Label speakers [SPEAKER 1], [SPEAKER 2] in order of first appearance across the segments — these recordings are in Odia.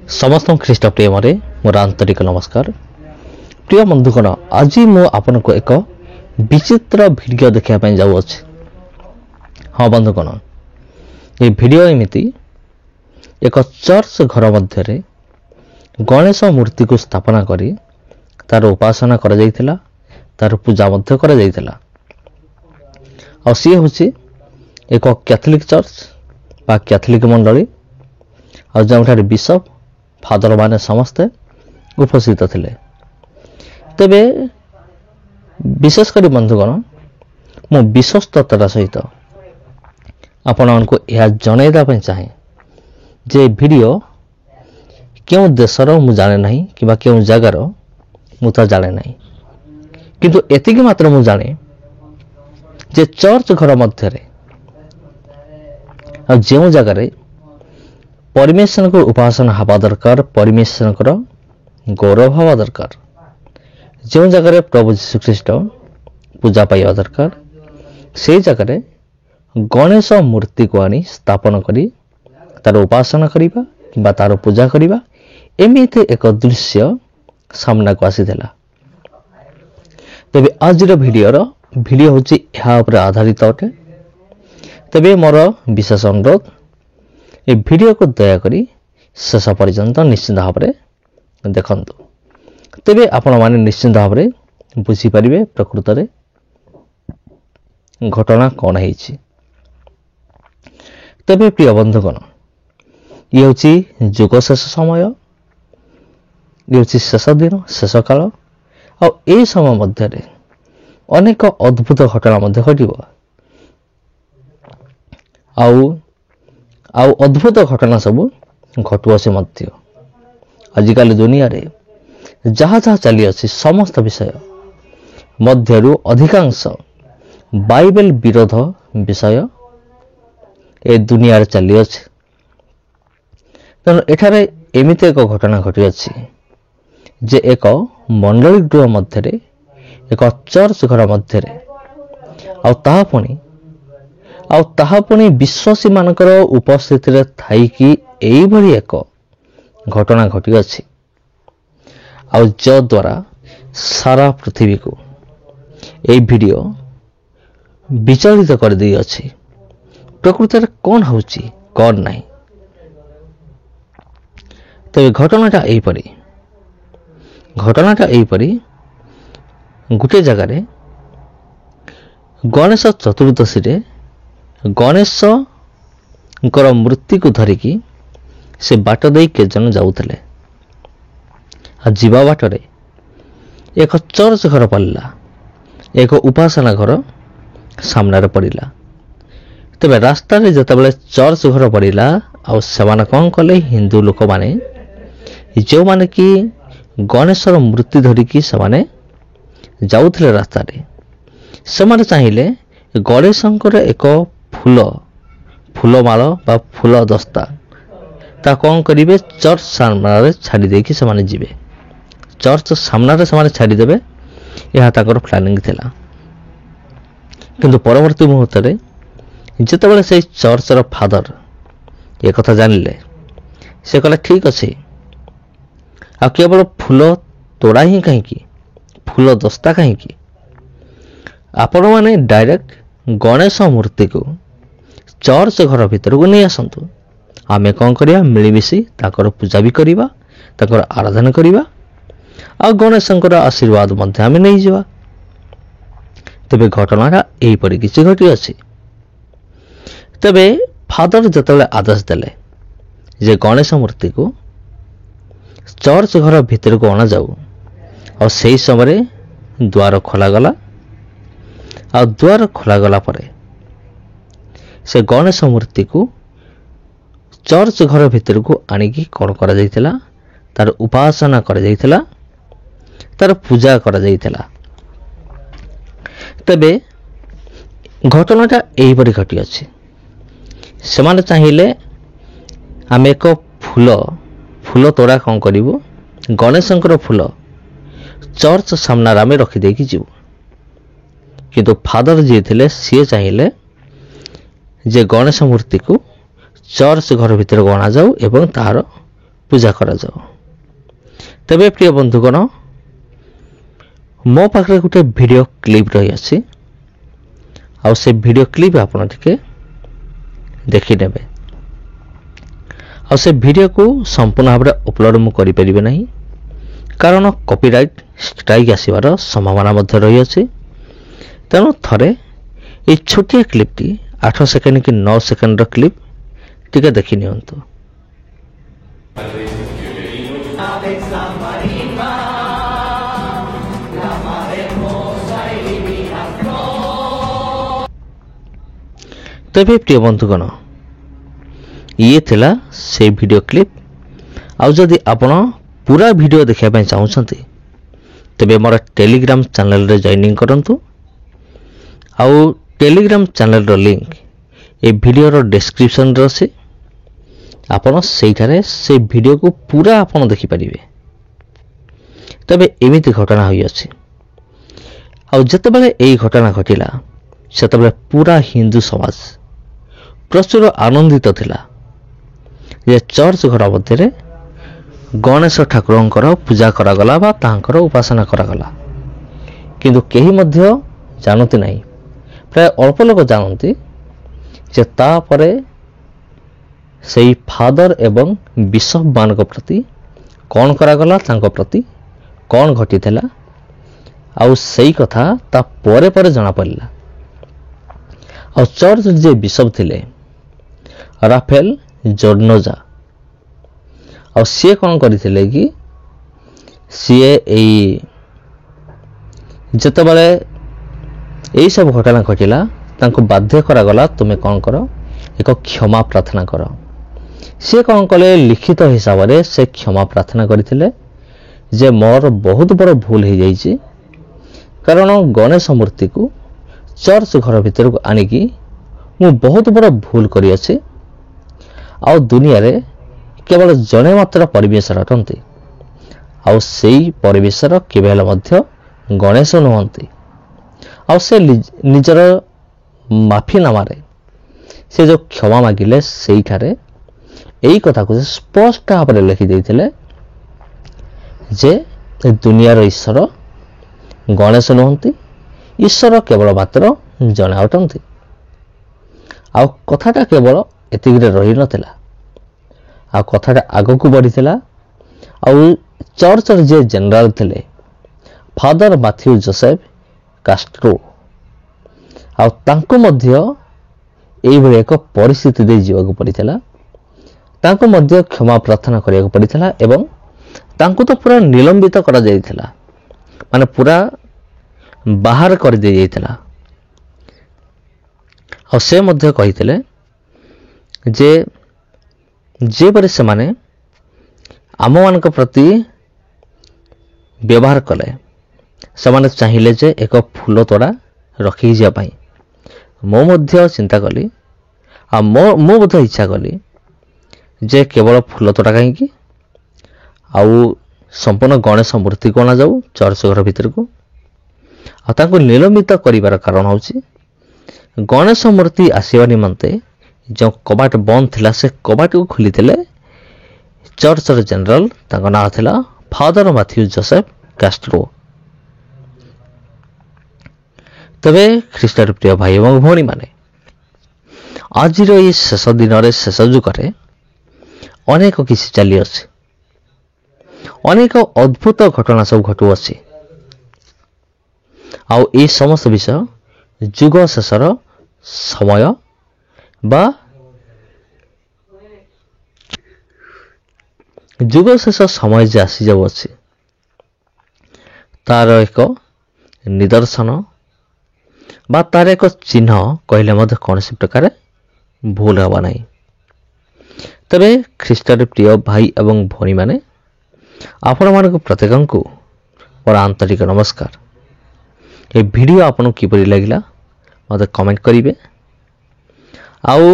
[SPEAKER 1] समस्त ख्रीष्ट प्रेम मोर आंतरिक नमस्कार। प्रिय बंधुगण, आज मु आपन को एक विचित्र वीडियो देखा जाऊँगी। हाँ बंधुगण, ये वीडियो एमती एक चर्च घर मध्य गणेश मूर्ति को स्थापना करी तार उपासना करा जायतिला, तार पूजा मध्य करा जायतिला। और सी हूँ एक कैथोलिक चर्च बा कैथोलिक मंडली और जो बिशप फादर माने समस्ते उपस्थित थिले। तेबे विशेष कर बंधुगण, मु विश्वस्ततार सहित आपण को यह जनईदा चाहे जे वीडियो क्यों देशर मु जाने नहीं कि क्यों जगार मु तो जाने नहीं, किंतु एतिकी मात्र मु जाने जे चर्च घर मध्य जो जगार परमेश्वर को उपासना हवा दरकार, परमेश्वर को गौरव हवा दरकार, जो जगह प्रभु जीशु ख्रीष्ट पूजा पाइबा दरकार, से जगह गणेश मूर्ति को आनी स्थापन करी तार उपासना करिबा कि तार पूजा करिबा, एमिति एक दृश्य सामना को आसीथिला। तेबे आज वीडियो होची यहाँ पर आधारित अटे। तेबे मोर विशेष अनुरोध, ये वीडियो को दयाकरी शेष पर्यंत निश्चित भाव में देखंतु। तेबे आपण माने निश्चित भाव में बुझी परिबे प्रकृत रे घटना कौन है। तेबे प्रिय बंधुगण, ये होची जुग शेष समय, ये होची शेष दिन शेष काल, और ए समय मध्य अनेक अद्भुत घटना मध्य घटिबो। आउ अद्भुत घटना सब घटुआ से मध्य आजिकल दुनिया रे जहाँ जहाँ चली अच्छी समस्त विषय मध्यरु अधिकांश बाइबल विरोध विषय ए दुनिया रे चली अच्छे। तेणु एठारे एमिति एक घटना घटी अच्छी जे एक मंडली गृह मध्य एक चर्च घर मध्य ताहा पुणी विश्वासी मानकर उपस्थिति रे थाई कि एई भली एक घटना घटी अछि, आ जो द्वारा सारा पृथ्वी को ए वीडियो विचलित कर दी अछि। प्रकृत रे कौन होची कौन नहीं। तबे घटनाटा एहीपरी गोटे जगार गणेश चतुर्दशी रे गणेश मूर्ति को धरिकी से बाट दे के जन जाउथले। जीवा बाटरे एक चर्च घर पड़ला, एक उपासना घर सामने पड़िला। तबे रास्ता रे जतबेले चर्च घर पड़िला आ सेमाने कौन कले, हिंदू लोक माने जो माने कि गणेशर मूर्ति धरिकी सेमाने जाउथले रास्ता रे, सेमाने चाहिए गणेशंकर एक फूलमाल बा फूल दस्ता ता कौन करिवे चर्च सामने छाड़ी देकी सेमाने जिवे। चर्च सामने सेमाने छाड़ी देबे, यह ताकर प्लानिंग थिला। किंतु परवर्ती मुहूर्त रे जेतेबेले से चर्चर फादर ये कथा जानिले, से कहले ठीक अछि, आ केवल फूल तोड़ा ही कहीं, फूल दस्ता कहीं, आपण माने डायरेक्ट गणेश मूर्ति को चर्च घर भीतर को नहीं आसंतु। आमे कौन करिया मिलमिशी ताकर पूजा भी करिबा, ताकर आराधना करिबा, आ गणेशंकर आशीर्वाद मध्य आमे नहीं जिवा। तबे घटनाटा एही परि किछि घटी अछि। तबे फादर जतले आदेश देले जे गणेश मूर्ति को चर्च घर भीतर को अना जाऊ, और सही समय द्वार खोला गला। आ द्वार खोला गला परे से गणेश मूर्ति को चर्च घर भीतर को आनिकी कौन करा जायतिला, तार उपासना करा जायतिला, तार पूजा करा जायतिला। तबे घटनाटा एही परि घटी अछि। सेमाने चाहिए आमे एक फूल तोड़ा कौन करिवो, गणेशंकर फूल चर्च सामने आमे रखी देकी जीवो। किंतु फादर जी थे सी चाहिए जे गणेश मूर्ति को चर्च घर भीतर अणा जाऊ एवं तार ପୂଜା କରାଯାଉ। ତେବେ ପ୍ରିୟ ବନ୍ଧୁଗଣ, ମୋ ପାଖରେ ଗୋଟେ ଭିଡ଼ିଓ କ୍ଲିପ୍ ରହିଅଛି, ଆଉ ସେ ଭିଡ଼ିଓ କ୍ଲିପ୍ ଆପଣ ଟିକେ ଦେଖିନେବେ। ଆଉ ସେ ଭିଡ଼ିଓକୁ ସମ୍ପୂର୍ଣ୍ଣ ଭାବରେ ଅପଲୋଡ଼ ମୁଁ କରିପାରିବି ନାହିଁ, କାରଣ କପିରାଇଟ୍ ଷ୍ଟ୍ରାଇକ୍ ଆସିବାର ସମ୍ଭାବନା ମଧ୍ୟ ରହିଅଛି। ତେଣୁ ଥରେ এই ଛୋଟିଆ କ୍ଲିପ୍ଟି 8 ସେକେଣ୍ଡ କି 9 ସେକେଣ୍ଡର କ୍ଲିପ୍ ଟିକେ ଦେଖି ନିଅନ୍ତୁ। ତେବେ ପ୍ରିୟ ବନ୍ଧୁଗଣ, ଇଏ ଥିଲା সেই ଭିଡ଼ିଓ କ୍ଲିପ୍। ଆଉ ଯଦି ଆପଣ ପୁରା ଭିଡ଼ିଓ ଦେଖିବା ପାଇଁ ଚାହୁଁଛନ୍ତି, ତେବେ ମୋର ଟେଲିଗ୍ରାମ ଚ୍ୟାନେଲରେ ଜଏନିଂ କରନ୍ତୁ। ଆଉ ଟେଲିଗ୍ରାମ ଚ୍ୟାନେଲର ଲିଙ୍କ এই ଭିଡ଼ିଓର ଡେସ୍କ୍ରିପସନରେ ଅଛି। ଆପଣ ସେଇଠାରେ ସେ ଭିଡ଼ିଓକୁ ପୁରା ଆପଣ ଦେଖିପାରିବେ। ତେବେ ଏମିତି ଘଟଣା ହୋଇଅଛି, ଆଉ ଯେତେବେଳେ ଏହି ଘଟଣା ଘଟିଲା, ସେତେବେଳେ ପୁରା ହିନ୍ଦୁ ସମାଜ ପ୍ରଚୁର ଆନନ୍ଦିତ ଥିଲା ଯେ ଚର୍ଚ୍ଚ ଘର ମଧ୍ୟରେ ଗଣେଶ ଠାକୁରଙ୍କର ପୂଜା କରାଗଲା ବା ତାଙ୍କର ଉପାସନା କରାଗଲା। କିନ୍ତୁ କେହି ମଧ୍ୟ ଜାଣନ୍ତି ନାହିଁ, ପ୍ରାୟ ଅଳ୍ପ ଲୋକ ଜାଣନ୍ତି ଯେ ତାପରେ ସେହି ଫାଦର ଏବଂ ବିଶପମାନଙ୍କ ପ୍ରତି କ'ଣ କରାଗଲା, ତାଙ୍କ ପ୍ରତି କ'ଣ ଘଟିଥିଲା, ଆଉ ସେଇ କଥା ତା ପରେ ପରେ ଜଣାପଡ଼ିଲା। ଆଉ ଚର୍ଚ୍ଚ ଯିଏ ବିଶପ ଥିଲେ ରାଫେଲ ଜର୍ନୋଜା, ଆଉ ସିଏ କ'ଣ କରିଥିଲେ କି, ସିଏ ଯେତେବେଳେ ଏହି ସବୁ ଘଟଣା ଘଟିଲା, ତାଙ୍କୁ ବାଧ୍ୟ କରାଗଲା ତୁମେ କ'ଣ କର, ଏକ କ୍ଷମା ପ୍ରାର୍ଥନା କର। ସିଏ କ'ଣ କଲେ, ଲିଖିତ ହିସାବରେ ସେ କ୍ଷମା ପ୍ରାର୍ଥନା କରିଥିଲେ ଯେ ମୋର ବହୁତ ବଡ଼ ଭୁଲ ହୋଇଯାଇଛି, କାରଣ ଗଣେଶ ମୂର୍ତ୍ତିକୁ ଚର୍ଚ୍ଚ ଘର ଭିତରକୁ ଆଣିକି ମୁଁ ବହୁତ ବଡ଼ ଭୁଲ କରିଅଛି। ଆଉ ଦୁନିଆରେ କେବଳ ଜଣେ ମାତ୍ର ପରିବେଶର ଅଟନ୍ତି, ଆଉ ସେଇ ପରିବେଶର କେବେ ହେଲେ ମଧ୍ୟ ଗଣେଶ ନୁହନ୍ତି। ଆଉ ସେ ନିଜର ମାଫିନାମାରେ ସେ ଯେଉଁ କ୍ଷମା ମାଗିଲେ, ସେଇଠାରେ ଏଇ କଥାକୁ ସେ ସ୍ପଷ୍ଟ ଭାବରେ ଲେଖିଦେଇଥିଲେ ଯେ ଦୁନିଆର ଈଶ୍ୱର ଗଣେଶ ନୁହନ୍ତି, ଈଶ୍ୱର କେବଳ ମାତ୍ର ଜଣେ ଅଟନ୍ତି। ଆଉ କଥାଟା କେବଳ ଏତିକିରେ ରହିନଥିଲା, ଆଉ କଥାଟା ଆଗକୁ ବଢ଼ିଥିଲା। ଆଉ ଚର୍ଚ୍ଚର ଯିଏ ଜେନେରାଲ ଥିଲେ ଫାଦର ମାଥ୍ୟୁ ଯୋସେଫ କାଷ୍ଟ୍ରୋ, ଆଉ ତାଙ୍କୁ ମଧ୍ୟ ଏଇଭଳି ଏକ ପରିସ୍ଥିତି ଦେଇ ଯିବାକୁ ପଡ଼ିଥିଲା। ତାଙ୍କୁ ମଧ୍ୟ କ୍ଷମା ପ୍ରାର୍ଥନା କରିବାକୁ ପଡ଼ିଥିଲା ଏବଂ ତାଙ୍କୁ ତ ପୁରା ନିଲମ୍ବିତ କରାଯାଇଥିଲା, ମାନେ ପୁରା ବାହାର କରିଦିଆଯାଇଥିଲା। ଆଉ ସେ ମଧ୍ୟ କହିଥିଲେ ଯେ ଯେପରି ସେମାନେ ଆମମାନଙ୍କ ପ୍ରତି ବ୍ୟବହାର କଲେ, ସେମାନେ ଚାହିଁଲେ ଯେ ଏକ ଫୁଲ ତୋଡ଼ା ରଖିକି ଯିବା ପାଇଁ। ମୁଁ ମଧ୍ୟ ଚିନ୍ତା କଲି, ଆଉ ମୁଁ ମଧ୍ୟ ଇଚ୍ଛା କଲି ଯେ କେବଳ ଫୁଲ ତୋଡ଼ା କାହିଁକି, ଆଉ ସମ୍ପୂର୍ଣ୍ଣ ଗଣେଶ ମୂର୍ତ୍ତିକୁ ଅଣାଯାଉ ଚର୍ଚ୍ଚ ଘର ଭିତରକୁ। ଆଉ ତାଙ୍କୁ ନିଲମ୍ବିତ କରିବାର କାରଣ ହେଉଛି, ଗଣେଶ ମୂର୍ତ୍ତି ଆସିବା ନିମନ୍ତେ ଯେଉଁ କବାଟ ବନ୍ଦ ଥିଲା, ସେ କବାଟକୁ ଖୋଲିଥିଲେ ଚର୍ଚ୍ଚର ଜେନେରାଲ, ତାଙ୍କ ନାଁ ଥିଲା ଫାଦର ମାଥ୍ୟୁ ଯୋସେଫ କାଷ୍ଟ୍ରୋ। ତେବେ ଖ୍ରୀଷ୍ଟର ପ୍ରିୟ ଭାଇ ଏବଂ ଭଉଣୀମାନେ, ଆଜିର ଏହି ଶେଷ ଦିନରେ, ଶେଷ ଯୁଗରେ ଅନେକ କିଛି ଚାଲିଅଛି, ଅନେକ ଅଦ୍ଭୁତ ଘଟଣା ସବୁ ଘଟୁଅଛି। ଆଉ ଏହି ସମସ୍ତ ବିଷୟ ଯୁଗ ଶେଷର ସମୟ ବା ଯୁଗ ଶେଷ ସମୟ ଯେ ଆସିଯାଉଅଛି, ତାର ଏକ ନିଦର୍ଶନ ବା ତାର ଏକ ଚିହ୍ନ କହିଲେ ମଧ୍ୟ କୌଣସି ପ୍ରକାର ଭୁଲ ହେବ ନାହିଁ। ତେବେ ଖ୍ରୀଷ୍ଟର ପ୍ରିୟ ଭାଇ ଏବଂ ଭଉଣୀମାନେ, ଆପଣମାନଙ୍କୁ ପ୍ରତ୍ୟେକଙ୍କୁ ମୋର ଆନ୍ତରିକ ନମସ୍କାର। ଏ ଭିଡ଼ିଓ ଆପଣଙ୍କୁ କିପରି ଲାଗିଲା ମୋତେ କମେଣ୍ଟ କରିବେ, ଆଉ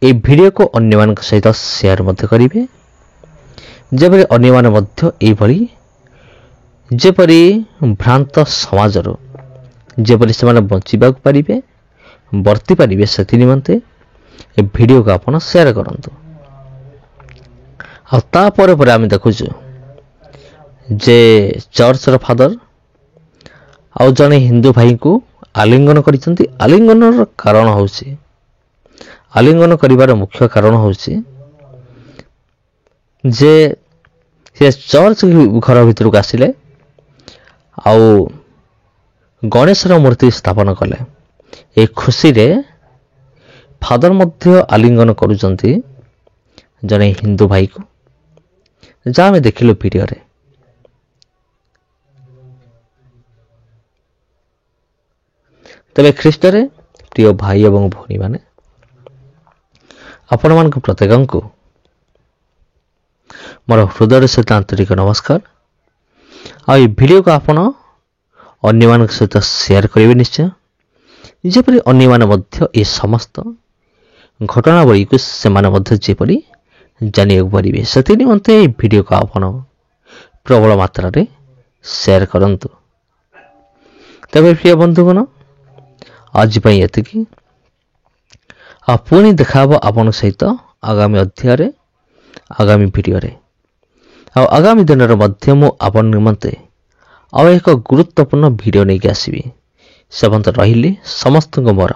[SPEAKER 1] এই ଭିଡ଼ିଓକୁ ଅନ୍ୟମାନଙ୍କ ସହିତ ସେୟାର ମଧ୍ୟ କରିବେ, ଯେପରି ଅନ୍ୟମାନେ ମଧ୍ୟ ଏଇଭଳି ଯେପରି ଭ୍ରାନ୍ତ ସମାଜରୁ ଯେପରି ସେମାନେ ବଞ୍ଚିବାକୁ ପାରିବେ, ବର୍ତ୍ତି ପାରିବେ, ସେଥି ନିମନ୍ତେ ଏ ଭିଡ଼ିଓକୁ ଆପଣ ସେୟାର କରନ୍ତୁ। ଆଉ ତାପରେ ପରେ ଆମେ ଦେଖୁଛୁ ଯେ ଚର୍ଚ୍ଚର ଫାଦର ଆଉ ଜଣେ ହିନ୍ଦୁ ଭାଇଙ୍କୁ ଆଲିଙ୍ଗନ କରିଛନ୍ତି। ଆଲିଙ୍ଗନର କାରଣ ହେଉଛି, ଆଲିଙ୍ଗନ କରିବାର ମୁଖ୍ୟ କାରଣ ହେଉଛି ଯେ ସେ ଚର୍ଚ୍ଚ ଘର ଭିତରକୁ ଆସିଲେ ଆଉ ଗଣେଶର ମୂର୍ତ୍ତି ସ୍ଥାପନ କଲେ। ଏ ଖୁସିରେ ଫାଦର ମଧ୍ୟ ଆଲିଙ୍ଗନ କରୁଛନ୍ତି ଜଣେ ହିନ୍ଦୁ ଭାଇକୁ, ଯାହା ଆମେ ଦେଖିଲୁ ଭିଡ଼ିଓରେ। ତେବେ ଖ୍ରୀଷ୍ଟରେ ପ୍ରିୟ ଭାଇ ଏବଂ ଭଉଣୀମାନେ, ଆପଣମାନଙ୍କୁ ପ୍ରତ୍ୟେକଙ୍କୁ ମୋର ହୃଦୟର ସହିତ ଆନ୍ତରିକ ନମସ୍କାର। ଆଉ ଏହି ଭିଡ଼ିଓକୁ ଆପଣ ଅନ୍ୟମାନଙ୍କ ସହିତ ସେୟାର କରିବେ ନିଶ୍ଚୟ, ଯେପରି ଅନ୍ୟମାନେ ମଧ୍ୟ ଏ ସମସ୍ତ ଘଟଣାବଳୀକୁ ସେମାନେ ମଧ୍ୟ ଯେପରି ଜାଣିବାକୁ ପାରିବେ। ସେଥି ନିମନ୍ତେ ଏହି ଭିଡ଼ିଓକୁ ଆପଣ ପ୍ରବଳ ମାତ୍ରାରେ ସେୟାର କରନ୍ତୁ। ତେବେ ପ୍ରିୟ ବନ୍ଧୁଗଣ, ଆଜି ପାଇଁ ଏତିକି। ଆଉ ପୁଣି ଦେଖାହେବ ଆପଣଙ୍କ ସହିତ ଆଗାମୀ ଅଧ୍ୟାୟରେ, ଆଗାମୀ ଭିଡ଼ିଓରେ। ଆଉ ଆଗାମୀ ଦିନରେ ମଧ୍ୟ ମୁଁ ଆପଣଙ୍କ ନିମନ୍ତେ ଆଉ ଏକ ଗୁରୁତ୍ୱପୂର୍ଣ୍ଣ ଭିଡ଼ିଓ ନେଇକି ଆସିବି। ସେ ପର୍ଯ୍ୟନ୍ତ ରହିଲି, ସମସ୍ତଙ୍କୁ ମୋର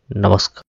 [SPEAKER 1] ନମସ୍କାର।